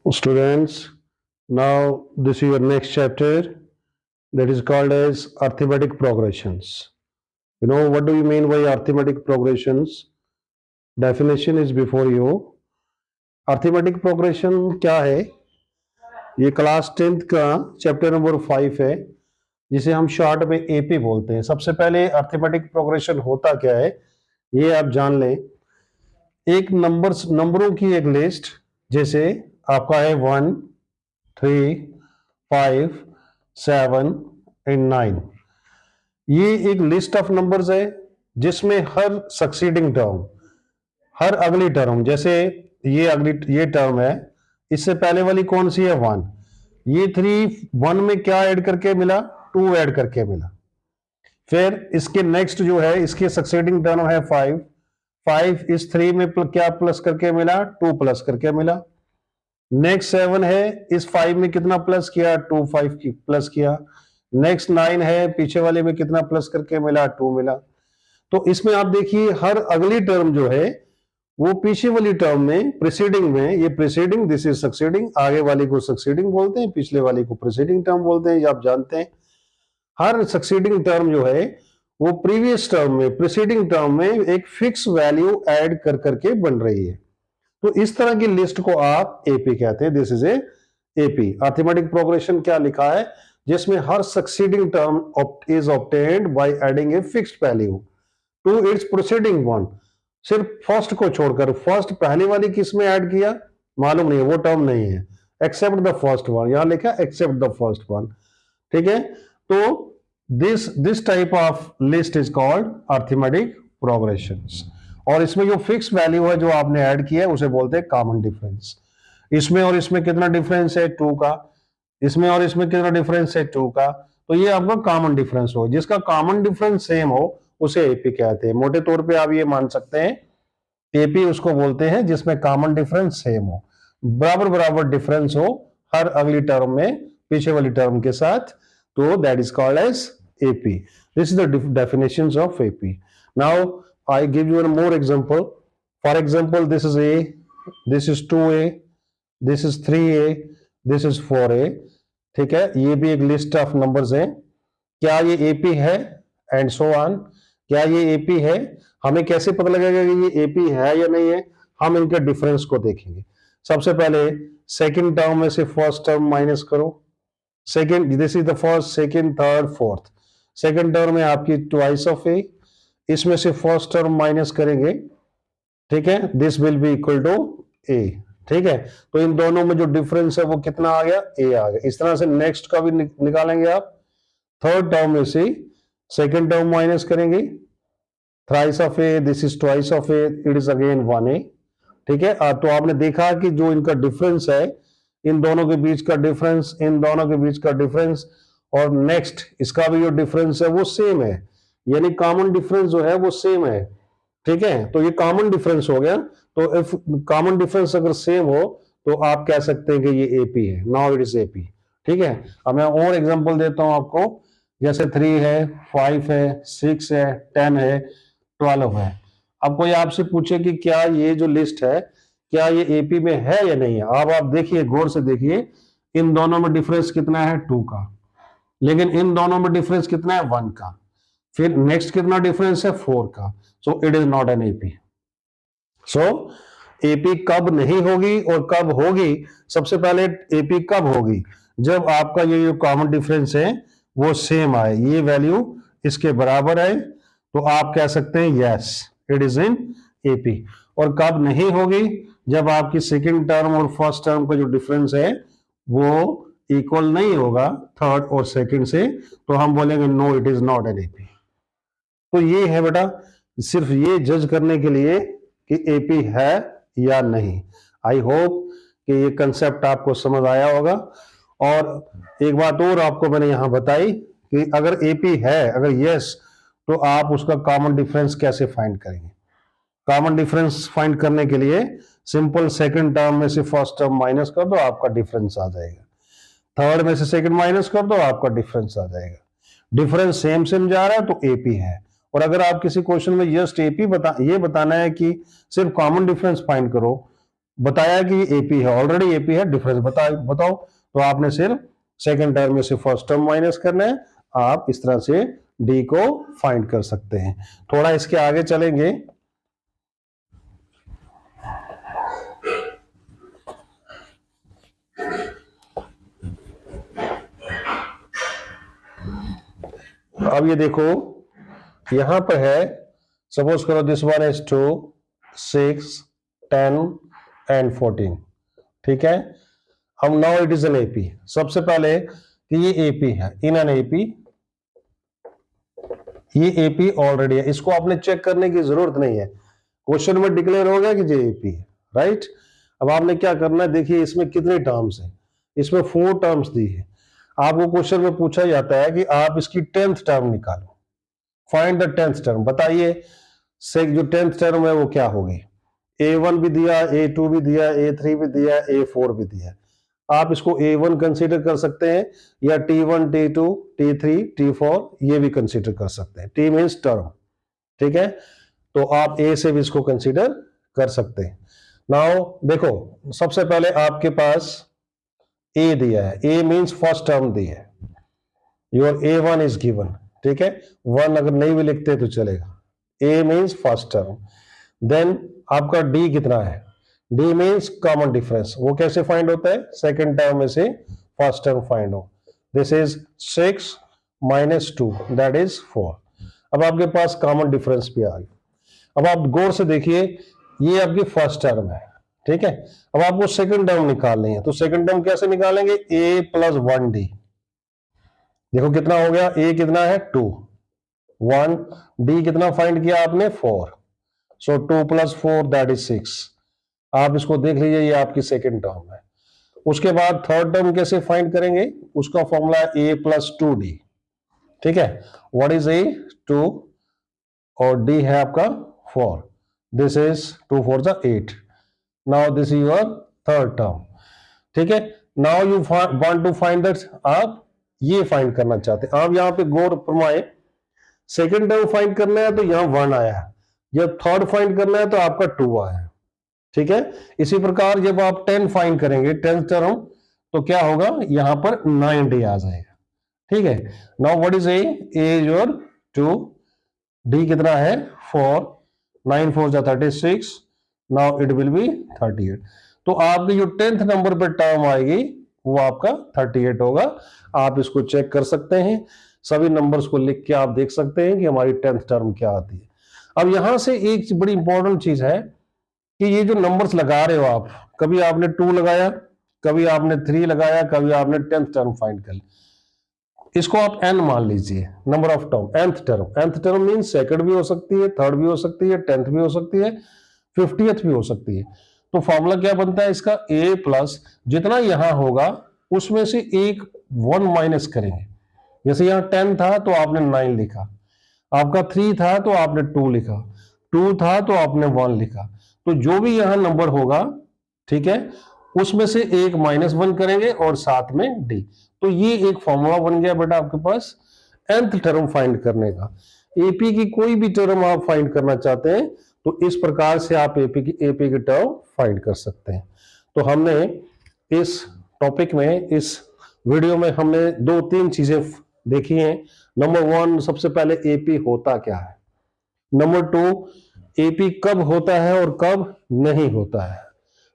Students, now this is your next chapter that is called as arithmetic progressions. You know what do you mean by arithmetic progressions? Definition is before you. Arithmetic progression क्या है? ये class 10th का chapter number 5 है जिसे हम short में AP बोलते हैं। सबसे पहले अर्थमेटिक प्रोग्रेशन होता क्या है ये आप जान लें। एक नंबरों की एक लिस्ट, जैसे आपका है 1, 3, 5, 7 एंड 9। ये एक लिस्ट ऑफ नंबर्स है जिसमें हर सक्सीडिंग टर्म, हर अगली टर्म, जैसे ये टर्म है, इससे पहले वाली कौन सी है 1, ये 3 1 में क्या ऐड करके मिला, 2 ऐड करके मिला। फिर इसके नेक्स्ट जो है इसके सक्सीडिंग टर्म है 5 5 इस 3 में क्या प्लस करके मिला, 2 प्लस करके मिला। नेक्स्ट 7 है, इस 5 में कितना प्लस किया, 2 5 की प्लस किया। नेक्स्ट 9 है, पीछे वाले में कितना प्लस करके मिला, 2 मिला। तो इसमें आप देखिए हर अगली टर्म जो है वो पीछे वाली टर्म में, प्रीसीडिंग में, ये प्रीसीडिंग, दिस इज सक्सीडिंग, आगे वाली को सक्सीडिंग बोलते हैं, पिछले वाली को प्रीसीडिंग टर्म बोलते हैं, ये आप जानते हैं। हर सक्सीडिंग टर्म जो है वो प्रीवियस टर्म में, प्रीसीडिंग टर्म में एक फिक्स वैल्यू ऐड कर करके बन रही है। तो इस तरह की लिस्ट को आप एपी कहते हैं। This is a AP, arithmetic progression. क्या लिखा है, जिसमें हर succeeding term is obtained by adding a fixed value to its preceding one. सिर्फ फर्स्ट को छोड़कर, फर्स्ट पहली वाली किस में ऐड किया मालूम नहीं है, वो टर्म नहीं है, एक्सेप्ट द फर्स्ट वन, यहां लिखा एक्सेप्ट द फर्स्ट वन। ठीक है, तो this type of list is called arithmetic progressions. और इसमें जो फिक्स वैल्यू है जो आपने ऐड किया है उसे बोलते हैं कॉमन डिफरेंस। इसमें और इसमें कितना डिफरेंस है, 2 का। इसमें और इसमें कितना डिफरेंस है, 2 का। तो ये आपका कॉमन डिफरेंस हो, जिसका कॉमन डिफरेंस सेम हो उसे एपी कहते हैं। मोटे तौर पे आप ये मान सकते हैं एपी उसको बोलते हैं जिसमें कॉमन डिफरेंस सेम हो, बराबर बराबर डिफरेंस हो हर अगली टर्म में पीछे वाली टर्म के साथ, तो that is called as AP. This is the definitions of AP. Now I give you a more example. For example, this is A, this is 2A, this is 3A, this is 4A. ठीक है, ये भी एक list of numbers है। क्या ये AP है, and so on. क्या ये एपी है, हमें कैसे पता लगेगा कि ये एपी है या नहीं है, हम इनके डिफरेंस को देखेंगे। सबसे पहले सेकंड टर्म में से फर्स्ट टर्म माइनस करो। Second, this is the first, second, third, fourth. Second term में आपकी ट्वाइस ऑफ ए, इसमें से फर्स्ट टर्म माइनस करेंगे। ठीक है, this will be equal to A. ठीक है, तो इन दोनों में जो डिफरेंस है वो कितना आ गया, ए आ गया। इस तरह से नेक्स्ट का भी निकालेंगे आप। थर्ड टर्म में से सेकंड टर्म माइनस करेंगे, thrice of A, this is twice of A, it is again 1a। ठीक है, तो आपने देखा कि जो इनका डिफरेंस है, इन दोनों के बीच का डिफरेंस, इन दोनों के बीच का डिफरेंस, और नेक्स्ट इसका भी जो डिफरेंस है वो सेम है, यानी कॉमन डिफरेंस जो है वो सेम है। ठीक है, तो ये कॉमन डिफरेंस हो गया। तो इफ कॉमन डिफरेंस अगर सेम हो तो आप कह सकते हैं कि ये एपी है। Now it is AP. ठीक है, अब मैं और एग्जांपल देता हूं आपको। जैसे 3 है, 5 है, 6 है, 10 है, 12 है। अब कोई आपसे पूछे कि क्या ये जो लिस्ट है क्या ये एपी में है या नहीं है। अब आप देखिए, गौर से देखिए, इन दोनों में डिफरेंस कितना है, 2 का, लेकिन इन दोनों में डिफरेंस कितना है, 1 का। फिर नेक्स्ट कितना डिफरेंस है, 4 का। So it is not an AP. So AP कब नहीं होगी और कब होगी, सबसे पहले एपी कब होगी, जब आपका ये जो कॉमन डिफरेंस है वो सेम आए, ये वैल्यू इसके बराबर है, तो आप कह सकते हैं yes it is in AP. और कब नहीं होगी, जब आपकी सेकेंड टर्म और फर्स्ट टर्म का जो डिफरेंस है वो इक्वल नहीं होगा थर्ड और सेकेंड से, तो हम बोलेंगे no it is not an AP. तो ये है बेटा, सिर्फ ये जज करने के लिए कि एपी है या नहीं। आई होप कि ये कंसेप्ट आपको समझ आया होगा। और एक बात और आपको मैंने यहां बताई कि अगर एपी है, अगर यस, तो आप उसका कॉमन डिफरेंस कैसे फाइंड करेंगे। कॉमन डिफरेंस फाइंड करने के लिए सिंपल सेकंड टर्म में से फर्स्ट टर्म माइनस कर दो, आपका डिफरेंस आ जाएगा। थर्ड में से सेकंड माइनस कर दो, आपका डिफरेंस आ जाएगा। डिफरेंस सेम सेम जा रहा है तो एपी है। और अगर आप किसी क्वेश्चन में जस्ट एपी ये बताना है कि सिर्फ कॉमन डिफरेंस फाइंड करो, बताया कि एपी है, ऑलरेडी एपी है, डिफरेंस बताओ। तो आपने सिर्फ सेकंड टर्म में से फर्स्ट टर्म माइनस करना है। आप इस तरह से डी को फाइंड कर सकते हैं। थोड़ा इसके आगे चलेंगे। अब ये देखो यहां पर है, सपोज करो दिस वन इज 2, 6, 10 एंड 14, ठीक है। अब now it is an AP. सबसे पहले कि ये एपी है, इन एन एपी, ये एपी ऑलरेडी है, इसको आपने चेक करने की जरूरत नहीं है, क्वेश्चन में डिक्लेयर हो गया कि ये एपी है, राइट। अब आपने क्या करना है, देखिए इसमें कितने टर्म्स हैं, इसमें 4 टर्म्स दी है। आपको क्वेश्चन में पूछा जाता है कि आप इसकी 10th टर्म निकालो, फाइंड द 10th टर्म। बताइए से जो 10th टर्म है वो क्या होगी। A1 भी दिया, A2 भी दिया, A3 भी दिया, A4 भी दिया। आप इसको A1 कंसीडर कर सकते हैं, या T1, T2, T3, T4 ये भी कंसीडर कर सकते हैं। T मीन्स टर्म, ठीक है। तो आप A से भी इसको कंसीडर कर सकते हैं। नाउ देखो सबसे पहले आपके पास A दिया है, A मीन्स फर्स्ट टर्म दी है, योर A1 इज गिवन, ठीक है। 1 अगर नहीं भी लिखते तो चलेगा। A means first term. Then आपका D कितना है, D मीन्स कॉमन डिफरेंस। वो कैसे फाइंड होता है, सेकेंड टर्म में से फर्स्ट टर्म फाइंड हो। This is 6 minus 2 that is 4। अब आपके पास कॉमन डिफरेंस भी आ गया। अब आप गौर से देखिए, ये आपकी फर्स्ट टर्म है, ठीक है। अब आपको सेकंड टर्म निकालनी है, तो सेकंड टर्म कैसे निकालेंगे, A प्लस 1D। देखो कितना हो गया, A कितना है 2, 1, D कितना फाइंड किया आपने 4, सो 2 प्लस 4 दैट इज 6। आप इसको देख लीजिए, ये आपकी सेकंड टर्म है। उसके बाद थर्ड टर्म कैसे फाइंड करेंगे, उसका फॉर्मूला है A प्लस 2D, ठीक है। व्हाट इज A, 2 और D है आपका 4, दिस इज 2 4 जा 8। Now this is your third term, ठीक है। Now you want to find that, आप ये फाइंड करना चाहते हैं। आप यहां पे गौर फरमाए, सेकंड टर्म फाइंड करना है तो यहां 1 आया है, जब थर्ड फाइंड करना है तो आपका 2 आया है, ठीक है। इसी प्रकार जब आप 10 फाइंड करेंगे, 10th टर्म, तो क्या होगा, यहां पर 9D आ जाएगा, ठीक है। Now what is a is your 2, D कितना है 4, 9 4 जा 36, नाउ इट विल बी 38। तो आपकी जो 10th नंबर पर टर्म आएगी वो आपका 38 होगा। आप इसको चेक कर सकते हैं, सभी नंबर्स को लिख के आप देख सकते हैं कि हमारी 10th टर्म क्या आती है। अब यहां से एक बड़ी इंपॉर्टेंट चीज है कि ये जो नंबर्स लगा रहे हो आप, कभी आपने 2 लगाया, कभी आपने 3 लगाया, कभी आपने 10th टर्म फाइंड कर लिया, इसको आप n मान लीजिए, number of term, nth term. nth term mean second भी हो सकती है, थर्ड भी हो सकती है, 10th भी हो सकती है, 50th भी हो सकती है। तो फॉर्मूला क्या बनता है इसका, a प्लस जितना यहां होगा उसमें से एक 1 माइनस करेंगे। जैसे यहां 10 था तो आपने 9 लिखा, आपका 3 था तो आपने 2 लिखा, 2 था तो आपने 1 लिखा। तो जो भी यहां नंबर होगा, ठीक है, उसमें से एक -1 करेंगे और साथ में डी। तो ये एक फॉर्मूला बन गया बेटा आपके पास nth टर्म फाइंड करने का। एपी की कोई भी टर्म आप फाइंड करना चाहते हैं तो इस प्रकार से आप एपी की टर्म फाइंड कर सकते हैं। तो हमने इस टॉपिक में, इस वीडियो में हमने 2-3 चीजें देखी हैं। नंबर 1, सबसे पहले एपी होता क्या है। नंबर 2, एपी कब होता है और कब नहीं होता है।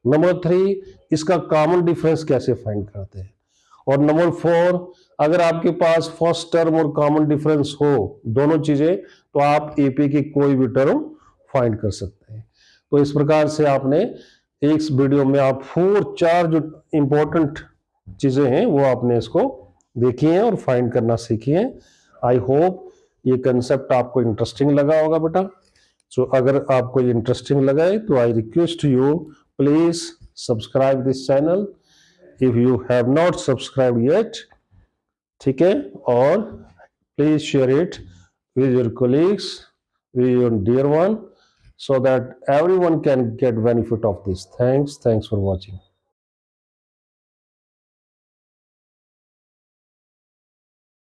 नंबर 3, इसका कॉमन डिफरेंस कैसे फाइंड करते हैं। और नंबर 4, अगर आपके पास फर्स्ट टर्म और कॉमन डिफरेंस हो, दोनों चीजें, तो आप एपी की कोई भी टर्म फाइंड कर सकते हैं। तो इस प्रकार से आपने एक वीडियो में आप 4 जो इंपॉर्टेंट चीजें हैं वो आपने इसको देखी हैं और फाइंड करना सीखी हैं। आई होप ये कंसेप्ट आपको इंटरेस्टिंग लगा होगा बेटा। सो अगर आपको ये इंटरेस्टिंग लगा है तो I request you, please subscribe this channel if you have not subscribe yet, ठीक है। और please share it with your colleagues, with your dear one, so that everyone can get benefit of this. Thanks for watching.